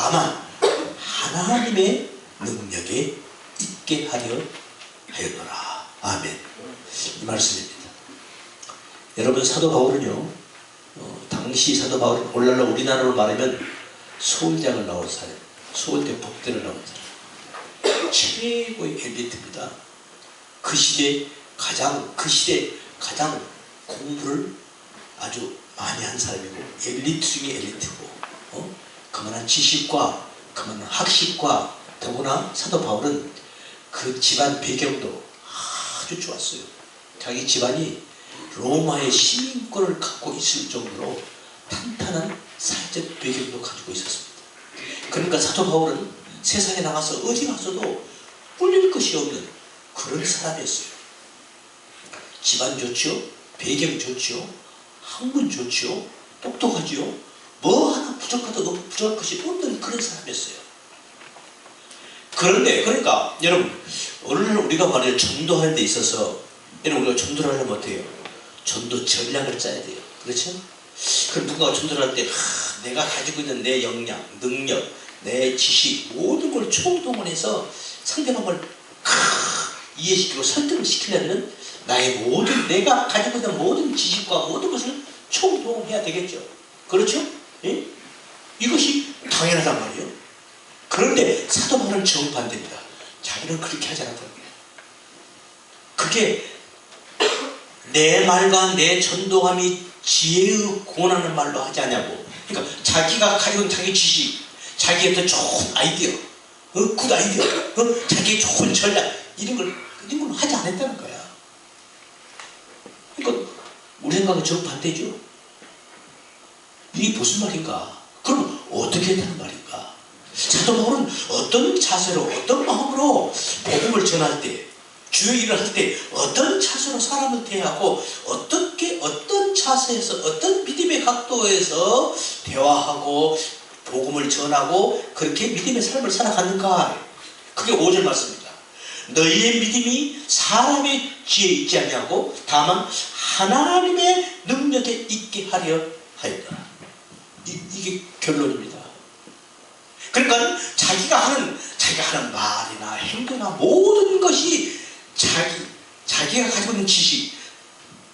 다만 하나님의 능력에 있게 하려 하였노라. 아멘. 이 말씀입니다. 여러분, 사도 바울은요, 당시 사도 바울은 오늘날 우리나라로 말하면 서울대학을 나온 사람, 서울대 법대를 나온 사람, 최고의 엘리트입니다. 그 시대 가장 공부를 아주 많이 한 사람이고, 엘리트 중에 엘리트고, 그만한 지식과 그만한 학식과, 더구나 사도 바울은 그 집안 배경도 아주 좋았어요. 자기 집안이 로마의 시민권을 갖고 있을 정도로 탄탄한 사회적 배경도 가지고 있었습니다. 그러니까 사도 바울은 세상에 나가서 어디 가서도 뿔릴 것이 없는 그런 사람이었어요. 집안 좋죠, 배경 좋죠, 학문 좋죠, 똑똑하죠, 뭐 하나 부족할 것이 없는 그런 사람이었어요. 그런데 그러니까 여러분, 오늘날 우리가 말해요, 전도하는 데 있어서, 여러분, 우리가 전도를 하려면 어때요? 전도 전략을 짜야 돼요. 그렇죠? 그럼 누군가 전도를 할 때 내가 가지고 있는 내 역량, 능력, 내 지식, 모든 걸 총동원해서 상대방을 이해시키고 설득을 시키려면 나의 모든, 내가 가지고 있는 모든 지식과 모든 것을 총동원해야 되겠죠. 그렇죠? 예? 이것이 당연하단 말이에요. 그런데 사도 바울은 정반대입니다. 자기는 그렇게 하지 않았다는 거예요. 그게 내 말과 내 전도감이 지혜의 공헌하는 말로 하지 않냐고. 그러니까 자기가 가지고 있는 자기 지식, 자기의 더 좋은 아이디어, 굿 아이디어, 자기의 좋은 전략, 이런 걸 하지 않았다는 거야. 그러니까 우리 생각은 정반대죠. 이게 무슨 말인가? 그럼 어떻게 했다는 말인가? 사도 바울은 어떤 자세로, 어떤 마음으로 복음을 전할 때, 주의 일을 할 때 어떤 자세로 사람을 대하고, 어떤 자세에서, 어떤 믿음의 각도에서 대화하고 복음을 전하고 그렇게 믿음의 삶을 살아가는가? 그게 5절 말씀입니다. 너희의 믿음이 사람의 지혜에 있지 않냐고, 다만 하나님의 능력에 있게 하려 하였다. 이게 결론입니다. 그러니까 자기가 하는 말이나 행동이나 모든 것이 자기가 가지고 있는 지식,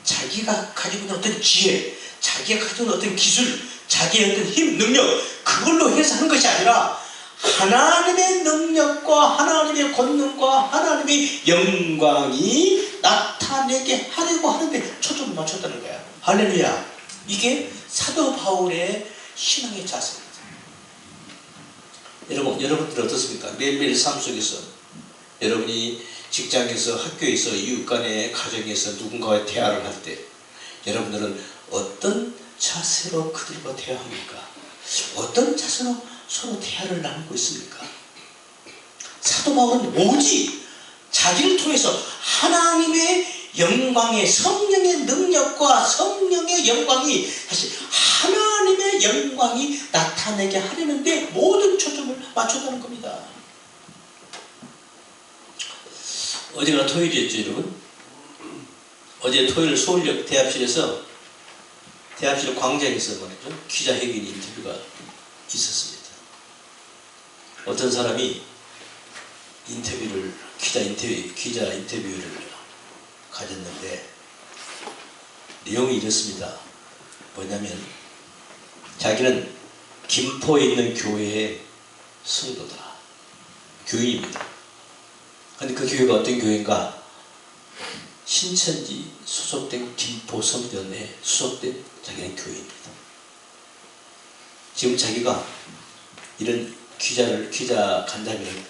자기가 가지고 있는 어떤 지혜, 자기가 가지고 있는 어떤 기술, 자기의 어떤 힘, 능력, 그걸로 해서 하는 것이 아니라 하나님의 능력과 하나님의 권능과 하나님의 영광이 나타내게 하려고 하는데 초점을 맞췄다는 거야. 할렐루야. 이게 사도 바울의 신앙의 자세입니다. 여러분들 어떻습니까? 매일매일 삶 속에서 여러분이 직장에서, 학교에서, 이웃간의 가정에서 누군가와 대화를 할 때 여러분들은 어떤 자세로 그들과 대화합니까? 어떤 자세로 서로 대화를 나누고 있습니까? 사도 바울은 오직 자기를 통해서 하나님의 영광의, 성령의 능력과 성령의 영광이, 사실 하나님의 영광이 나타내게 하려는데 모든 초점을 맞췄다는 겁니다. 어제가 토요일이었죠, 여러분? 어제 토요일 서울역 대합실에서, 대합실 광장에서 말이죠, 기자회견 인터뷰가 있었습니다. 어떤 사람이 기자 인터뷰를 가졌는데 내용이 이렇습니다. 뭐냐면 자기는 김포에 있는 교회의 성도다, 교인입니다. 근데 그 교회가 어떤 교회인가? 신천지 소속된 김포 성전에 소속된 자기는 교회입니다. 지금 자기가 이런 기자 간담회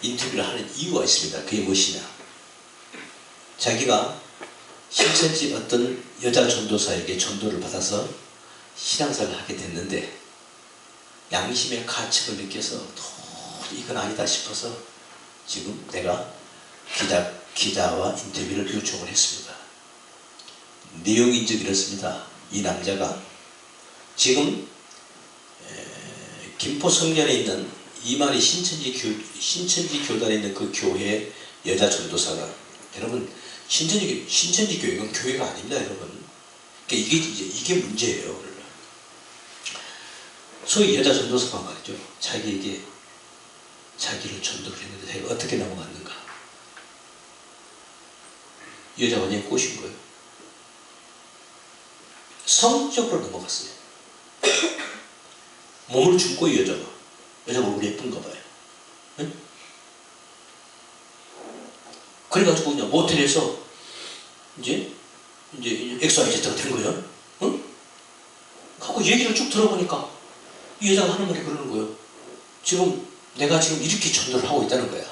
인터뷰를 하는 이유가 있습니다. 그게 무엇이냐? 자기가 신천지 어떤 여자 전도사에게 전도를 받아서 신앙생활을 하게 됐는데 양심의 가책을 느껴서 도저히 이건 아니다 싶어서 지금 내가 기자와 인터뷰를 요청을 했습니다. 내용이 즉 이렇습니다. 이 남자가 지금 김포 성전에 있는 이만희 신천지 교단에 있는 그 교회 여자 전도사가, 여러분, 신천지 교회는 교회가 아닙니다, 여러분. 그러니까 이게 문제예요. 소위 여자 전도사가 말이죠. 자기에게 자기를 전도를 했는데 자기가 어떻게 넘어갔는가. 여자가 그냥 꼬신 거예요. 성적으로 넘어갔어요. 몸을 줍고 여자가 얼굴이 예쁜가 봐요. 응? 그래가지고 그냥 모텔에서 이제 XYZ가 된 거예요. 응? 하고 얘기를 쭉 들어보니까 이 여자가 하는 말이 그러는 거예요. 내가 지금 이렇게 전도를 하고 있다는 거야.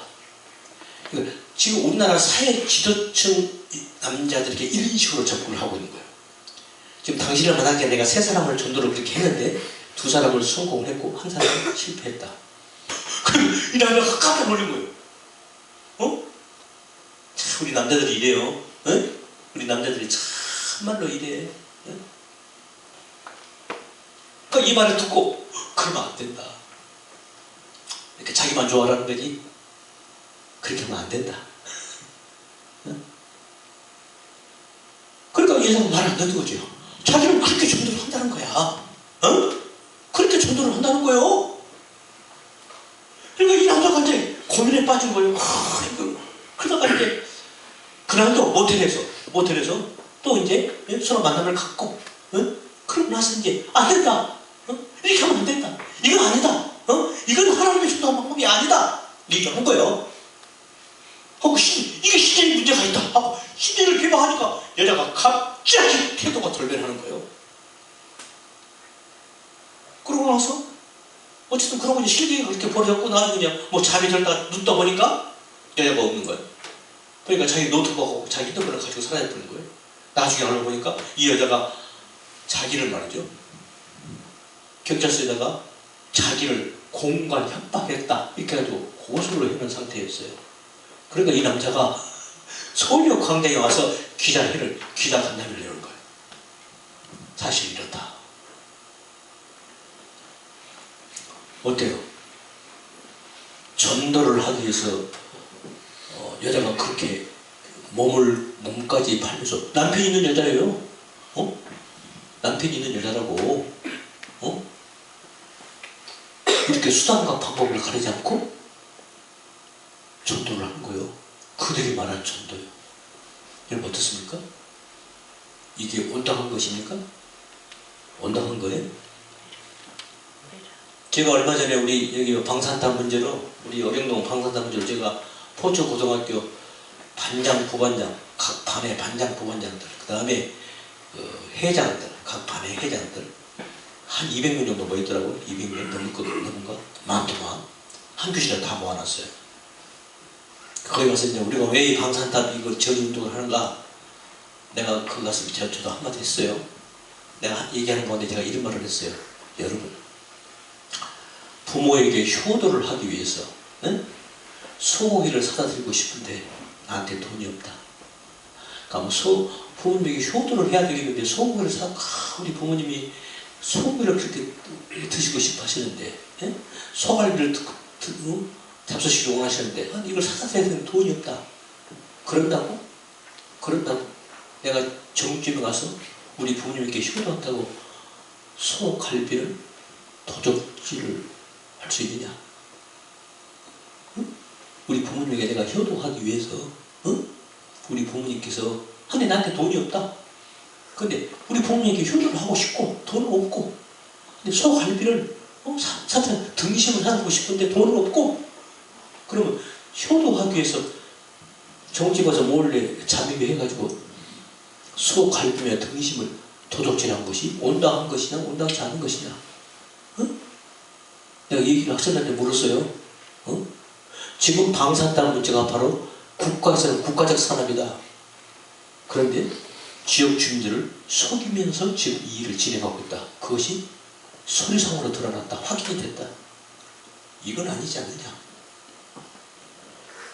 그러니까 지금 우리나라 사회 지도층 남자들에게 이런 식으로 접근을 하고 있는 거예요. 지금 당신을 만나기 전에 내가 3사람을 전도를 그렇게 했는데 2사람을 성공했고 1사람은 실패했다. 그럼 이 남자가 깜짝 놀란 거예요. 참 우리 남자들이 이래요. 우리 남자들이 참말로 이래. 그러니까 이 말을 듣고 그러면 안 된다. 이렇게 자기만 좋아하라는 거지. 그렇게 하면 안 된다. 그러니까 이 여자가 말 안 듣는 거죠. 자기는 그렇게 전도를 한다는 거야. 그렇게 전도를 한다는 거예요. 그러니까 이 남자가 이제 고민에 빠진 거예요. 그러다가 이제 그날도 모텔에서 또 이제 서로 만남을 갖고 그러고 나서 이제 안 된다. 이렇게 하면 안 된다. 이건 아니다. 이건 하나님의 전도한 방법이 아니다. 이렇게 한 거예요. 하고 이게 신뢰의 문제가 있다 하고 신뢰를 비방하니까 여자가 갑자기 태도가 돌변하는 거예요. 그러고 나서 어쨌든 그러고 이제 실기가 그렇게 벌어졌고 나중에 그냥 뭐 잠이 들다 눕다 보니까 여자가 없는 거예요. 그러니까 자기 노트북하고 자기 핸드폰을 가지고 사라져버린 거예요. 나중에 알고 보니까 이 여자가 자기를 말이죠. 경찰서에다가 자기를 공간 협박했다 이렇게 해가지고 고소를 해놓은 상태였어요. 그러니까 이 남자가 서울역 광장에 와서 기자 간담회를 내는 거예요. 사실 이렇다. 어때요? 전도를 하기 위해서 여자가 그렇게 몸까지 팔면서 남편이 있는 여자예요. 남편이 있는 여자라고 이렇게 수단과 방법을 가리지 않고 전도를 하는 거예요. 그들이 말한 전도요. 여러분 어떻습니까? 이게 온당한 것입니까? 온당한 거예요? 제가 얼마 전에 우리 여기 방산탄 문제로 우리 어경동 방산탄 문제로 제가 포천고등학교 반장, 부반장, 각 반의 반장, 부반장들 그 다음에 회장들, 각 반의 회장들 한 200명 정도 모였더라고요. 200명 넘은가? 많더만. 한 교실에 다 모아놨어요. 거기 가서 이제 우리가 왜 이 방산탑 이거 저지운동을 하는가? 내가 거기 가서 저도 한마디 했어요. 내가 얘기하는 가운데 제가 이런 말을 했어요. 여러분, 부모에게 효도를 하기 위해서 소고기를 사다 드리고 싶은데 나한테 돈이 없다. 그러니까 부모님에게 효도를 해야 되겠는데 소고기를 우리 부모님이 소고기를 그렇게 드시고 싶어 하시는데 소갈비를 잡수시기 원하시는데 이걸 사다 드려야 되는 돈이 없다. 그런다고 내가 정육점에 가서 우리 부모님에게 효도한다고 소갈비를 도적질을 할 수 있느냐? 우리 부모님에게 내가 효도하기 위해서 우리 부모님께서 근데 나한테 돈이 없다. 근데 우리 부모님에게 효도를 하고 싶고 돈은 없고 근데 소갈비를 등심을 사주고 싶은데 돈은 없고 그러면 효도하기 위해서 정집 가서 몰래 잠입해 해가지고 소갈비며 등심을 도둑질한 것이 온당한 것이냐 온당치 않은 것이냐? 내가 얘기를 학생들한테 물었어요. 지금 방산탄 문제가 바로 국가에서는 국가적 산업이다. 그런데 지역 주민들을 속이면서 지금 이 일을 진행하고 있다. 그것이 서류상으로 드러났다. 확인이 됐다. 이건 아니지 않느냐.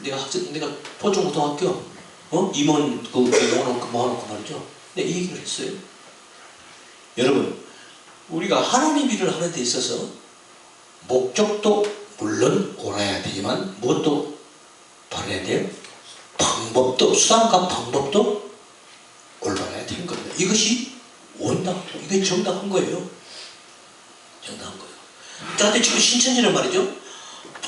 내가 포천고등학교 임원 모아놓고 말이죠. 내가 이 얘기를 했어요. 여러분, 우리가 하나님 일을 하는 데 있어서 목적도 물론 옳아야 되지만 무엇도 바라야 돼요? 방법도 수단과 방법도 올바라야 되는 겁니다. 이것이 온당, 이게 정당한 거예요. 정당한 거예요. 저한테 지금 신천지는 말이죠.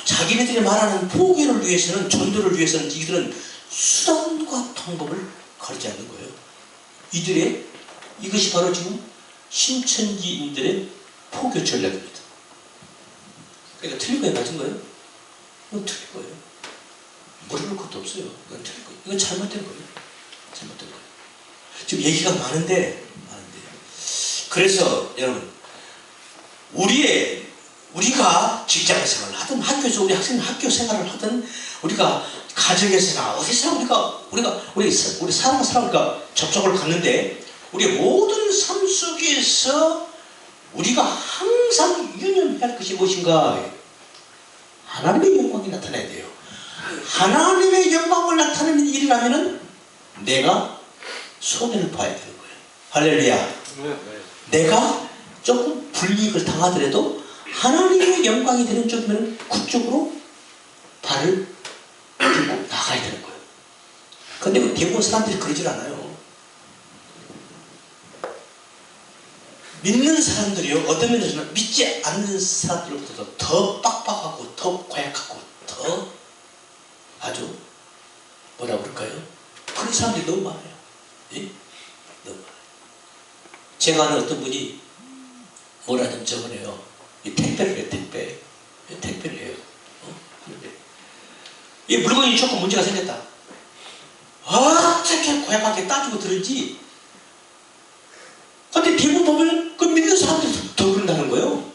자기네들이 말하는 포교를 위해서는, 전도를 위해서는 이들은 수단과 방법을 가리지 않는 거예요. 이것이 바로 지금 신천지인들의 포교 전략입니다. 그러니까 틀린 거예요, 맞은 거예요? 이건 틀린 거예요. 모를 것도 없어요. 이건 틀린 거예요. 이건 잘못된 거예요. 잘못된 거예요. 지금 얘기가 많은데. 그래서 여러분, 우리가 직장 생활을 하든, 학교에서 우리 학생 학교 생활을 하든, 우리가 가정에서나 어디서 우리 사람과 사람과 접촉을 갖는데, 우리 모든 삶 속에서 우리가 항상 유념해야 할 것이 무엇인가? 하나님의 영광이 나타나야 돼요. 하나님의 영광을 나타내는 일이라면 내가 손해를 봐야 되는 거예요. 할렐루야. 내가 조금 불이익을 당하더라도 하나님의 영광이 되는 쪽이면 그쪽으로 발을 들고 나가야 되는 거예요. 근데 대부분 사람들이 그러질 않아요. 믿는 사람들이요, 어떤 면에서는 믿지 않는 사람들보다도 더 빡빡하고 더 고약하고 더 아주 뭐라 그럴까요? 그런 사람들이 너무 많아요. 예? 너무 많아요. 제가 아는 어떤 분이 뭐라 좀 적어내요. 이 택배를 해요, 택배. 택배를 해요. 하는데 이 물건이 조금 문제가 생겼다. 어떻게 고약하게 따지고 들은지. 근데 대부분 보면 그 믿는 사람들이 더 그런다는 거예요.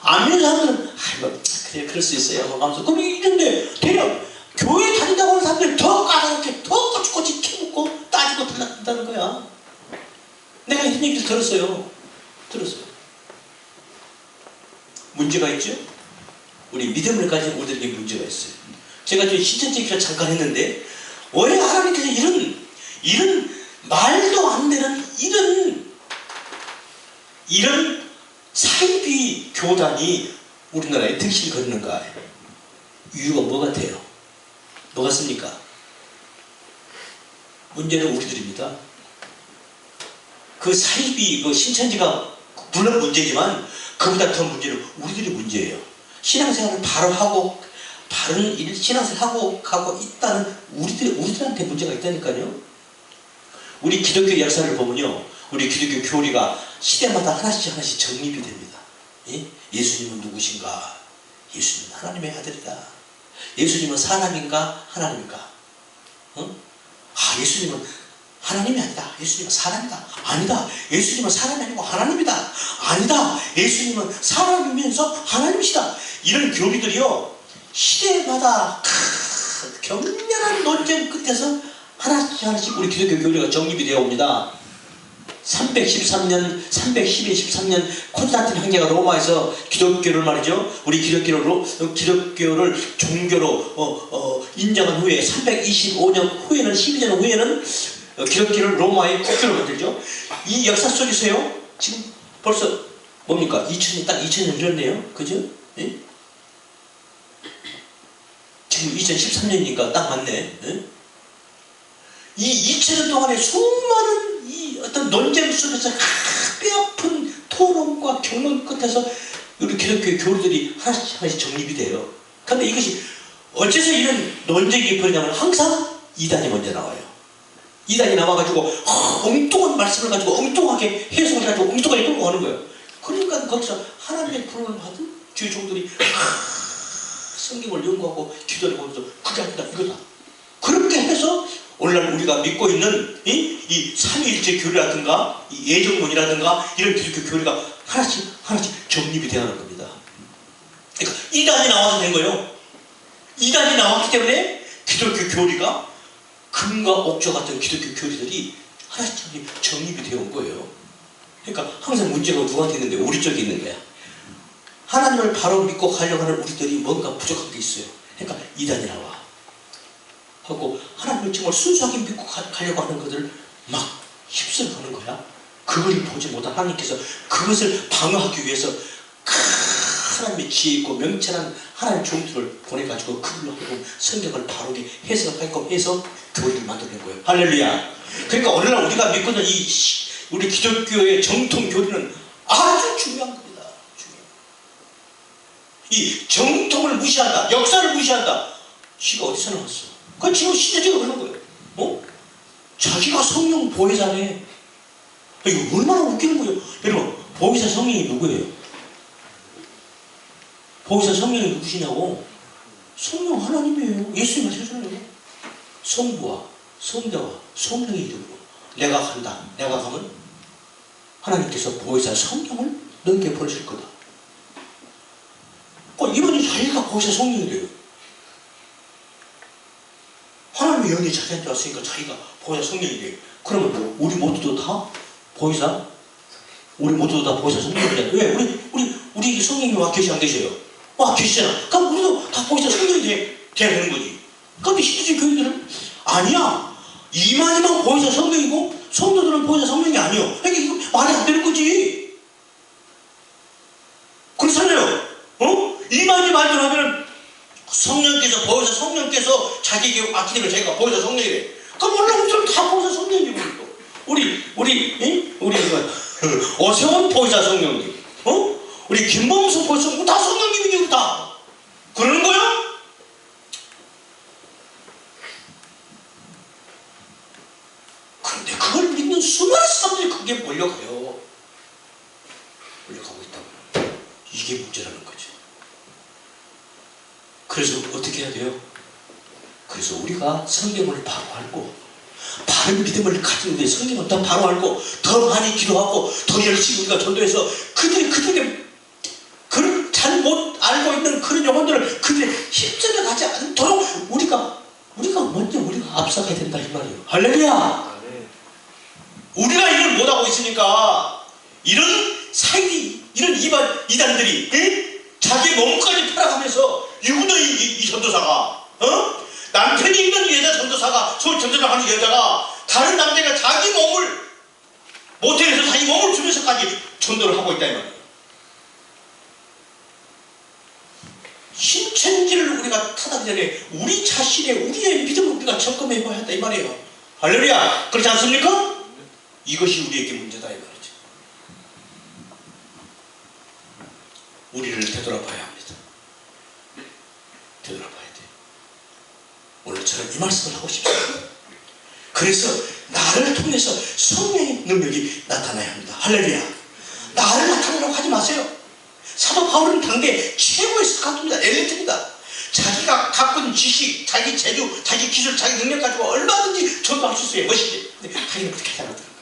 안 믿는 사람들은 아이고 그래 그럴 수 있어요 하면서 그럼 이런데 대략 교회 다닌다고 하는 사람들이 더 까다롭게 더 꼬치꼬치 캐묻고 따지고 달라든다는 거야. 내가 이런 얘기를 들었어요. 문제가 있죠? 우리 믿음을 가진 우리들에게 문제가 있어요. 제가 좀 신천지 기사 잠깐 했는데 왜 하나님께서 이런 말도 안 되는 이런 사이비 교단이 우리나라에 등실을 거리는가? 이유가 뭐 같아요? 뭐 같습니까? 문제는 우리들입니다. 그 사이비, 그 신천지가 물론 문제지만 그보다 더 문제는 우리들이 문제예요. 신앙생활을 바로 하고 바른 신앙생활을 하고 있다는 우리들한테 문제가 있다니까요. 우리 기독교 역사를 보면요, 우리 기독교 교리가 시대마다 하나씩 정립이 됩니다. 예? 예수님은 누구신가? 예수님은 하나님의 아들이다. 예수님은 사람인가? 하나님인가? 예수님은 하나님이 아니다. 예수님은 사람이다. 아니다. 예수님은 사람이 아니고 하나님이다. 아니다. 예수님은 사람이면서 하나님이시다. 이런 교리들이요, 시대마다 격렬한 논쟁 끝에서 하나씩 우리 기독교 교리가 정립이 되어 옵니다. 313년 콘스탄틴 황제가 로마에서 기독교를 말이죠, 우리 기독교를 종교로 인정한 후에 325년 후에는 12년 후에는 기독교를 로마의 국교로 만들죠. 이 역사 속에서요, 지금 벌써 뭡니까? 2000년, 딱 2000년 지났네요. 그죠? 예? 지금 2013년이니까 딱 맞네. 예? 이 2000년 동안에 수많은 이 어떤 논쟁 속에서 뼈아픈 토론과 경론 끝에서 우리 기독교 교리들이 하나씩 정립이 돼요. 그런데 이것이 어째서 이런 논쟁이 벌어지냐면 항상 이단이 먼저 나와요. 이단이 나와가지고 엉뚱한 말씀을 가지고 엉뚱하게 해석을 가지고 엉뚱하게 끌고 가는 거예요. 그러니까 거기서 하나님의 부름을 받은 주의 종들이 성경을 연구하고 기도를 보면서 그게 아니다 이거다. 그렇게 해서 오늘날 우리가 믿고 있는 이 삼위일체 교리라든가 이 예정론이라든가 이런 기독교 교리가 하나씩 정립이 되어가는 겁니다. 그러니까 이단이 나와서 된 거예요. 이단이 나왔기 때문에 기독교 교리가 금과 옥조 같은 기독교 교리들이 하나씩 정립이 되어 온 거예요. 그러니까 항상 문제가 누구한테 있는데 우리 쪽에 있는 거야. 하나님을 바로 믿고 가려고 하는 우리들이 뭔가 부족한 게 있어요. 그러니까 이단이 나와 하고 하나님을 정말 순수하게 믿고 가려고 하는 것을 막 휩쓸어 가는 거야. 그걸 보지 못한 하나님께서 그것을 방어하기 위해서 하나님의 지혜 있고 명철한 하나님의 종들을 보내가지고 그걸로 하고 성경을 바르게 해석하게끔 해서 교리를 만들어낸 거예요. 할렐루야. 그러니까 오늘날 우리가 믿고 있는 우리 기독교의 정통 교리는 아주 중요한 겁니다. 이 정통을 무시한다, 역사를 무시한다. 지가 어디서 나왔어? 그건 지금 시대적으로 그런 거예요. 어? 자기가 성령 보혜사네. 이거 얼마나 웃기는 거예요. 여러분, 보혜사 성령이 누구예요? 보혜사 성령이 누구시냐고? 성령 하나님이에요. 예수님 하셨잖아요. 성부와 성자와 성령의 이름으로 내가 간다. 내가 가면 하나님께서 보혜사 성령을 너에게 보내실 거다. 이분이 자기가 보혜사 성령이래요. 하나님의 영이 자기한테 왔으니까 자기가 보혜사 성령이래요. 그러면 뭐 우리 모두도 다 보혜사? 우리 모두도 다 보혜사 성령이잖아요. 왜? 우리 성령이 와 계시 안 계셔요? 와 계시잖아. 그럼 우리도 다 보혜사 성령이 돼야 되는 거지. 그런데 시대적 교회들은 아니야. 이만희만 보혜사 성령이고 성도들은 보혜사 성령이 아니요. 그러니까 이거 말이 안 되는 거지. 그렇잖아요. 이만희 말대로 하면 성령께서 보혜사 성령께서 자기에게 맡기면 자기가 보혜사 성령이래. 그럼 원래 우리들은 다 보혜사 성령이고 우리 오세훈 보혜사 성령님, 우리 김범수 보혜사 성령 다 성령님이고 다 그러는 거야? 그런데 그걸 믿는 수많은 사람들이 그게 몰려가요. 몰려가고 있다고. 이게 문제라는 거죠. 그래서 어떻게 해야 돼요? 그래서 우리가 성경을 바로 알고 바른 믿음을 가지는 데 성경을 더 바로 알고 더 많이 기도하고 더 열심히 우리가 전도해서 그들이 잘 못 알고 있는 그런 영혼들을 그들이 힘들어 가지 않도록 우리가 먼저 우리가 앞서가야 된다 이 말이에요. 할렐루야. 우리가 이걸 못하고 있으니까 이런 사이비 이런 이단들이 자기 몸까지 팔아가면서 누구도 이 전도사가 남편이 있는 여자 전도사가 소위 전도사하는 여자가 다른 남자가 자기 몸을 모텔에서 자기 몸을 주면서까지 전도를 하고 있다 이 말이에요. 신천지를 우리가 타다기 전에 우리 자신의 우리의 믿음을 우리가 점검해 봐야 한다 이 말이에요. 할렐루야. 그렇지 않습니까? 이것이 우리에게 문제다 이 말이죠. 우리를 되돌아봐야 합니다. 되돌아봐야 돼. 오늘 저는 이 말씀을 하고 싶습니다. 그래서 나를 통해서 성령의 능력이 나타나야 합니다. 할렐루야. 나를 나타내라고 하지 마세요. 사도 바울은 당대 최고의 스카토입니다. 엘리트입니다. 자기가 갖고 있는 지식, 자기 재주, 자기 기술, 자기 능력 가지고 얼마든지 전도할 수 있어요. 멋있게. 근데 자기는 그렇게 하지 않았다는 거예요.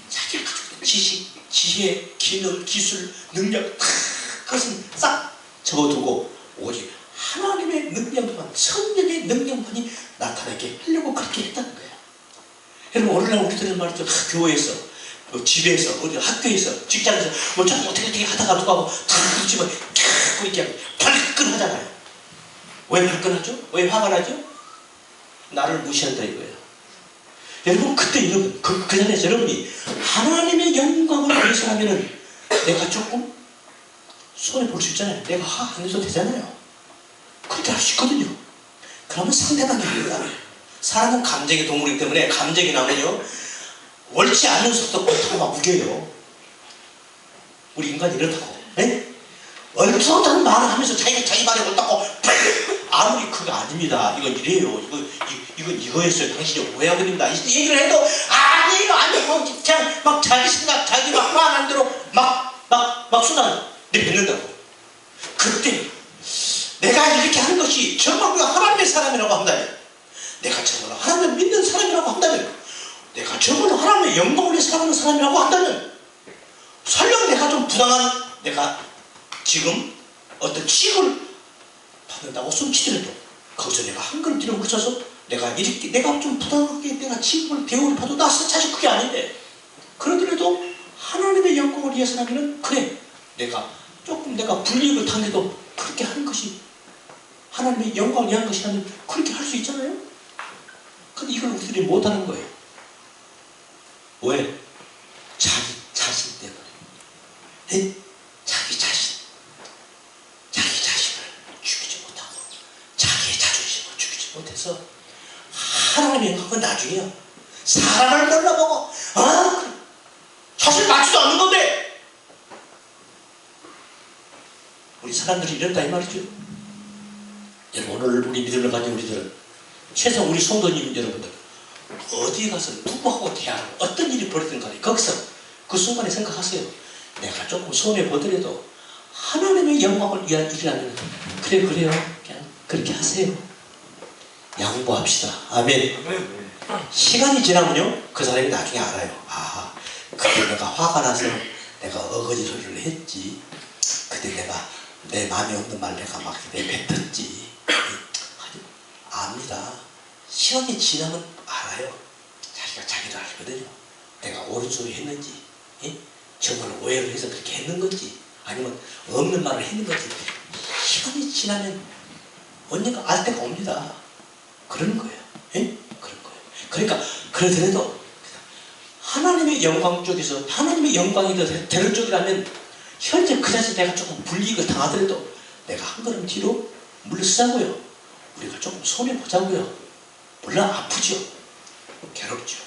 자기가 가지고 있는 지식, 지혜, 기능, 기술, 능력 그것은 싹 접어두고 오직 하나님의 능력만, 성령의 능력만이 나타나게 하려고 그렇게 했다는 거예요. 여러분 오늘날 우리들은 말이죠. 교회에서 집에서, 어디 학교에서, 직장에서 뭐 좀 어떻게 하다가 누가 뭐 다 그렇지만 이렇게 발끈하잖아요. 왜 발끈하죠? 왜 화가 나죠? 나를 무시한다 이거예요. 여러분 그때 이런 그 자리에서 여러분이 하나님의 영광을 위해서 하면은 내가 조금 손해 볼 수 있잖아요. 내가 화 안 내도 되잖아요. 그렇게 할 수 있거든요. 그러면 상대방이 아닙니다. 사람은 감정의 동물이기 때문에 감정이 나면요 옳지 않은 속도 꼴타고 막 우겨요. 우리 인간이 이렇다고. 옳다는 말을 하면서 자기 말에 옳다고 아무리 그거 아닙니다. 이건 이래요. 이건 이거였어요. 당신이 오해하고 있습니다. 얘기를 해도 아니에요. 아니에요. 그냥 막 자기 생각, 자기 막 화난 대로 막 쏟아 내뱉는다고. 그때 내가 이렇게 하는 것이 정말 우리가 하나님의 사람이라고 한다면, 내가 정말 하나님을 믿는 사람이라고 한다면, 내가 정말 하나님의 영광을 위해 살아가는 사람이라고 한다면, 설령 내가 좀 부당한, 내가 지금 어떤 취급을 받는다고 숨치더라도 거기서 내가 한 걸음 뒤로 물러서서 내가 좀 부당하게 내가 취급을 대우를 받아도 나 사실 그게 아닌데, 그러더라도 하나님의 영광을 위해서라면 그래 내가 불이익을 당해도 그렇게 하는 것이 하나님의 영광을 위한 것이라면 그렇게 할 수 있잖아요. 근데 이걸 우리들이 못하는 거예요. 왜? 자기 자신 때문에. 자기 자신을 죽이지 못하고 자기의 자존심을 죽이지 못해서 하나님의 영광은 나중에요. 사람을 몰라보고 사실 맞지도 않는 건데 우리 사람들이 이런다 이 말이죠. 여러분, 오늘 우리 믿음을 가진 우리들은 최소한 우리 성도님 여러분들 어디에 가서 누구하고 대하고 어떤 일이 벌어지든 간에 거기서 그 순간에 생각하세요. 내가 조금 손해보더라도 하나님의 영광을 위한 일이라면 그래요 그냥 그렇게 하세요. 양보합시다. 아멘. 시간이 지나면요 그 사람이 나중에 알아요. 아, 그때 내가 화가 나서 내가 어거지 소리를 했지. 그때 내가 내 마음에 없는 말 내가 막 내뱉었지. 압니다. 시간이 지나면 알아요. 자기가 자기도 알거든요. 내가 옳은 소리 했는지, 정말 오해를 해서 그렇게 했는 건지, 아니면 없는 말을 했는 건지. 시간이 지나면 언젠가 알 때가 옵니다. 그러는 거예요. 그런 거예요. 그러니까 그러더라도 하나님의 영광 쪽에서 하나님의 영광이 되는 쪽이라면 현재 그 자체 내가 조금 불이익을 당하더라도 내가 한 걸음 뒤로 물러서자고요. 우리가 조금 손해보자고요. 물론 아프죠. 괴롭죠.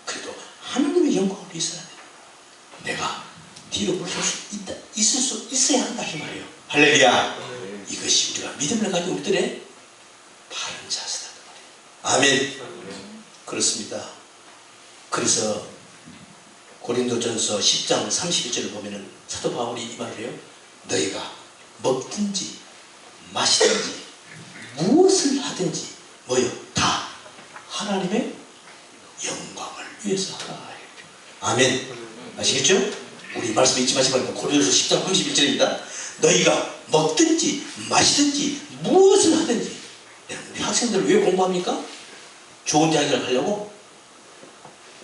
그래도 하나님의 영광을 위해서라면 내가 뒤로 물러설 수 있다, 있을 수 있어야 한다 이 말이에요. 할렐루야. 이것이 우리가 믿음을 가진 우리들의 바른 자세다. 아멘. 그렇습니다. 그래서 고린도전서 10장 31절을 보면은 사도 바울이 이 말을 해요. 너희가 먹든지 마시든지 무엇을 하든지 뭐요? 다 하나님의 영광을 위해서 하라. 아멘. 아시겠죠? 우리 말씀 잊지 마시고 고린도전서 10장 31절입니다. 너희가 먹든지 마시든지 무엇을 하든지. 우리 학생들 왜 공부합니까? 좋은 대학을 가려고?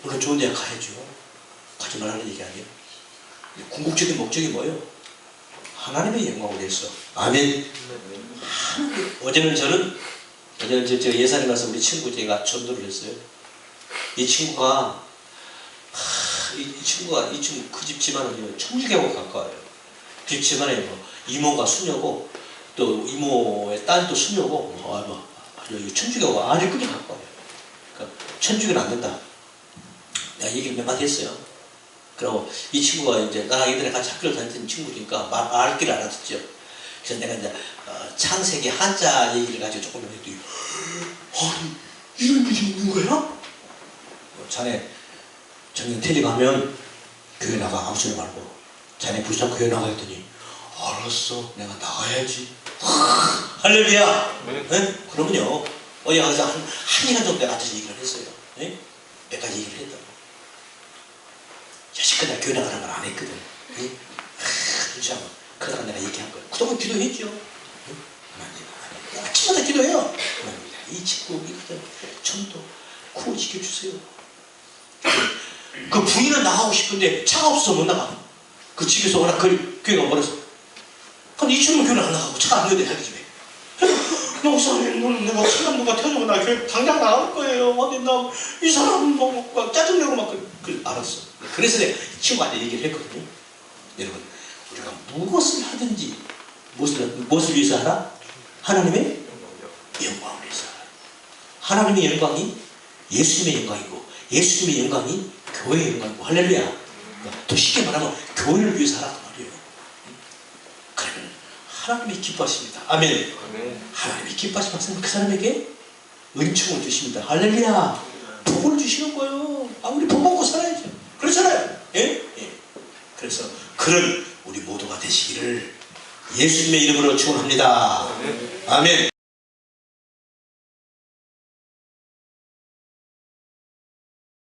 물론 좋은 대학 가야죠. 가지 말라는 얘기 아니에요. 궁극적인 목적이 뭐예요? 하나님의 영광을 위해서. 아멘. 어제는 제가 예산에 가서 우리 친구 제가 전도를 했어요. 이 친구 그 집 집안은 천주교하고 가까워요. 그 집 집안에 뭐 이모가 수녀고 또 이모의 딸도 수녀고 이 천주교가 아주 끈이 가까워요. 그러니까 천주교는 안 된다. 내가 얘기를 몇 마디 했어요. 그리고 이 친구가 이제 나랑 예전에 같이 학교를 다니던 친구니까 말귀를 알아듣죠. 그래서 내가 이제 창세기 한자 얘기를 가지고 조금 했더니 아니 이런 일이 있는 거야? 자네 작년 텔리 가면 교회 나가 아무 소리 말고 자네 부산 교회 나가 했더니 알았어 내가 나가야지. 할렐루야. 네? 그러면요 어디 가서 한 시간 정도 앉아서 얘기를 했어요. 네? 몇 가지 얘기를 했다. 여지껏 나 교회 나가는 걸 안 했거든. 네? 그러다가 내가 얘기한 거예요. 그동안 기도했죠. 네? 아침마다 기도해요. 이 친구 이거든 전도 구원시켜주세요. 그 부인은 나가고 싶은데 차가 없어서 못 나가. 그 집에서 워낙 교회가 멀어서. 근데 이 친구는 교회를 안 나가고 차가 안 넣어야 돼 자기 집에. 목사님 내가 사람 누가 태워주고 나 교회 당장 나갈 거예요. 어디 나 이 사람 막 짜증내고 막 알았어. 그래서 내가 이 친구한테 얘기를 했거든요. 여러분 우리가 무엇을 하든지 무엇을 위해서 하라? 하나님의 영광을 위해서 하라. 하나님의 영광이 예수님의 영광이고 예수님의 영광이 교회의 영광이고. 할렐루야. 그러니까 더 쉽게 말하면 교회를 위해서 하라고 말이에요. 그러면 하나님이 기뻐하십니다. 아멘. 하나님이 기뻐하시면 그 사람에게 은총을 주십니다. 할렐루야. 복을 주시는 거예요. 우리 복 먹고 살아야죠. 그렇잖아요. 예? 그래서 그런 우리 모두가 되시기를 예수님의 이름으로 축원합니다. 아멘.